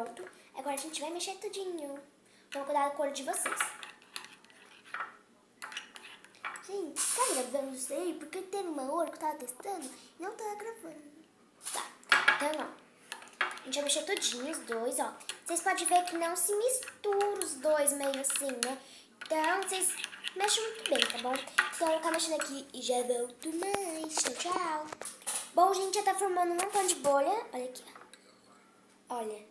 Pronto. Agora a gente vai mexer tudinho. Vamos cuidar da cor de vocês. Gente, tá gravando isso aí? Porque teve uma hora que eu tava testando e não tava gravando. Tá, então ó. A gente vai mexer tudinho os dois, ó. Vocês podem ver que não se misturam os dois meio assim, né? Então, vocês mexem muito bem, tá bom? Então, eu vou ficar mexendo aqui e já volto mais. Tchau, tchau. Bom, gente, já tá formando um montão de bolha. Olha aqui, ó. Olha.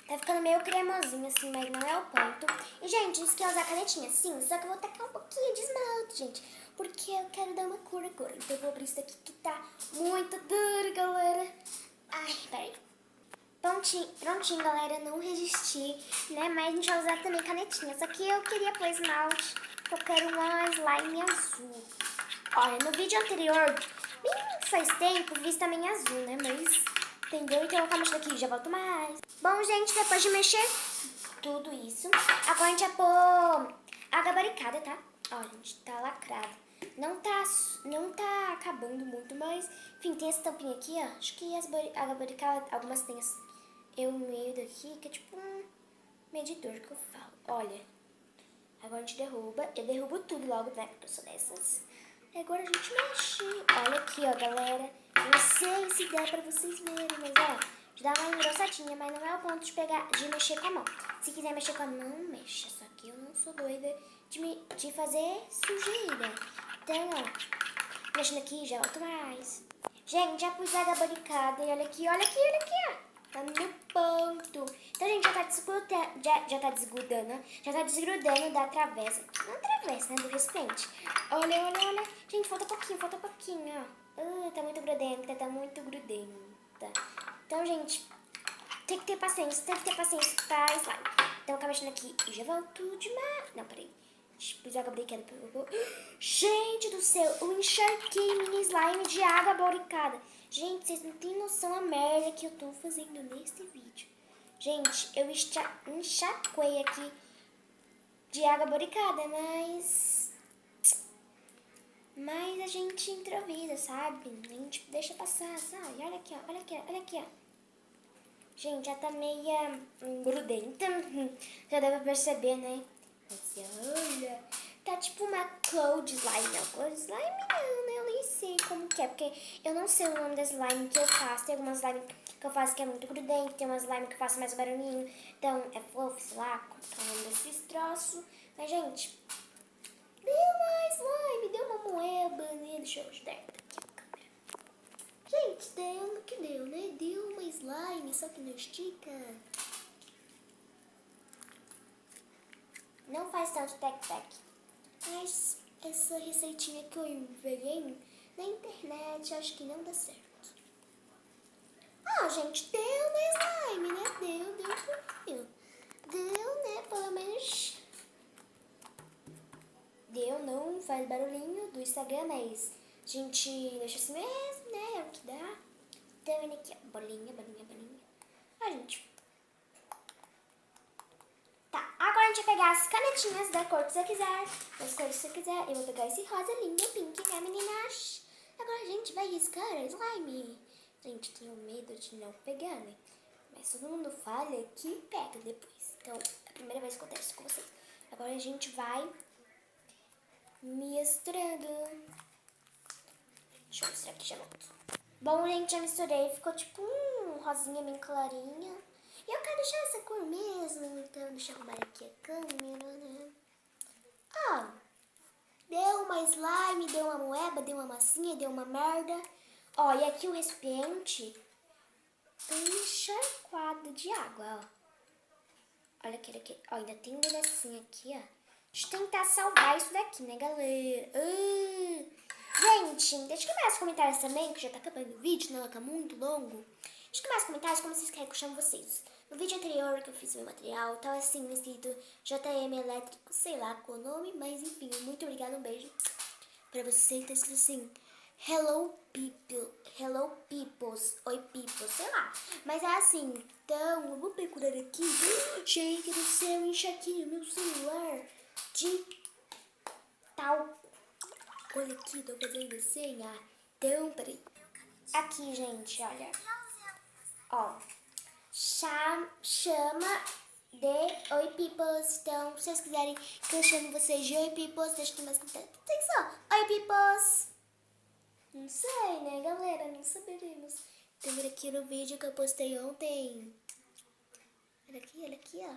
Tá ficando meio cremosinho assim, mas não é o ponto. E, gente, isso quer usar canetinha, sim. Só que eu vou tacar um pouquinho de esmalte, gente. Porque eu quero dar uma cor agora. Então, eu vou abrir isso daqui que tá muito duro, galera. Ai, peraí. Prontinho, galera, não resisti, né? Mas a gente vai usar também canetinha. Só que eu queria pôr esmalte, eu quero uma slime azul. Olha, no vídeo anterior, bem faz tempo, vi também azul, né? Mas, entendeu? Então eu vou ficar mexendo aqui, já volto mais. Bom, gente, depois de mexer tudo isso, agora a gente vai pôr a gabaricada, tá? Ó, gente, tá lacrado. Não tá acabando muito, mas, enfim, tem essa tampinha aqui, ó. Acho que a gabaricada, algumas tem eu meio daqui, que é tipo um medidor que eu falo. Olha, agora a gente derruba. Eu derrubo tudo logo, né? Porque eu sou dessas. E agora a gente mexe. Olha aqui, ó, galera. Não sei se dá pra vocês verem, mas ó, já dá uma engrossadinha, mas não é o ponto de pegar, de mexer com a mão. Se quiser mexer com a mão, mexa. Só que eu não sou doida de fazer sujeira. Então, ó, mexendo aqui, já volto mais. Gente, já pus a gabaricada e olha aqui, ó. Tá no ponto. Então, gente, já tá desgrudando, já tá desgrudando da travessa. Não travessa, né? Do recipiente. Olha. Gente, falta pouquinho, ó. Tá muito grudenta, Então, gente, tem que ter paciência pra slime. Então, eu vou mexendo aqui e já volto demais. Não, peraí. Pus água brincando. Gente do céu, eu encharquei mini slime de água boricada. Gente, vocês não têm noção a merda que eu tô fazendo neste vídeo. Gente, eu encharquei aqui de água boricada, mas a gente improvisa, sabe? A gente deixa passar, sabe? Olha aqui, ó. Gente, já tá meia grudenta. Já dá pra perceber, né? Mas olha, tá tipo uma cloud slime. Não, cloud slime não, né? Eu nem sei como que é, porque eu não sei o nome da slime que eu faço. Tem algumas slime que eu faço que é muito grudento, tem uma slime que eu faço mais barulhinho. Então, é fluff, sei lá, como que é o nome desses troços. Mas, gente, deu uma slime, deu uma moeba, né? Deixa eu ajudar aqui a câmera. Gente, deu no que deu, né? Deu uma slime, só que não estica. Não faz tanto tec-tec. Mas essa receitinha que eu peguei na internet, acho que não dá certo. Ah, gente, deu uma slime, né? Deu um pouquinho. Deu, né? Pelo menos deu, não faz barulhinho do Instagram, mas a gente deixa assim mesmo, né? É o que dá. Então, aqui, ó, bolinha. Ah, gente. Tá, agora a gente vai pegar as canetinhas da cor que você quiser, das cores que você quiser. Eu vou pegar esse rosa lindo, pink, né, meninas? Agora a gente vai riscar a slime. Gente, tenho medo de não pegar, né? Mas todo mundo fala que pega depois. Então, é a primeira vez que eu testo com vocês. Agora a gente vai misturando. Deixa eu mostrar aqui, já volto. Bom, gente, já misturei. Ficou tipo um rosinha bem clarinha. E eu quero deixar essa cor mesmo, então deixa eu arrumar aqui a câmera, né? Ó, deu uma slime, deu uma moeba, deu uma massinha, deu uma merda. Ó, e aqui o recipiente tá encharcado de água, ó. Olha aqui. Ó, ainda tem um negocinho aqui, ó. Deixa eu tentar salvar isso daqui, né, galera? Gente, deixa aqui mais comentários também, que já tá acabando o vídeo, não, tá muito longo. Deixa aqui mais comentários como vocês querem que eu chame vocês. No vídeo anterior que eu fiz meu material, tava assim escrito JM Elétrico, sei lá qual o nome, mas enfim, muito obrigada, um beijo pra vocês. Tá escrito assim, hello peoples, oi people, sei lá. Mas é assim, então eu vou procurar aqui. Gente do céu, encharquei meu celular de talco. Olha aqui, tô fazendo assim, ó. Então, peraí. Aqui, gente, olha. Ó. chama de Oi Peoples. Então, se vocês quiserem que eu chame vocês de Oi Peoples, deixa aqui mais atenção. Oi Peoples. Não sei, né, galera? Não saberemos. Então, olha aqui no vídeo que eu postei ontem. Olha aqui, ó.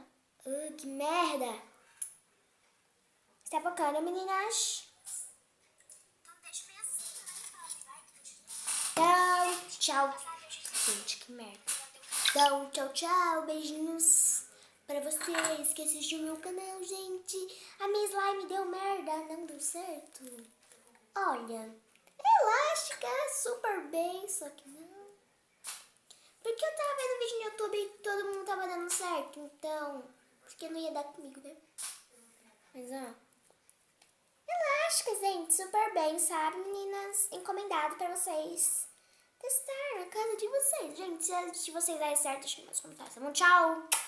Que merda. Está focando, meninas? Então, tchau. Gente, que merda. Então, tchau. Beijinhos pra vocês que assistiram meu canal, gente. A minha slime deu merda, não deu certo. Olha, elástica super bem, só que não. Porque eu tava vendo vídeo no YouTube e todo mundo tava dando certo, então, porque não ia dar comigo, né? Mas, ó, elástica, gente, super bem, sabe, meninas? Encomendado pra vocês testar na casa de vocês. Gente, se vocês derem certo, deixa nos comentários, tá bom? Tchau!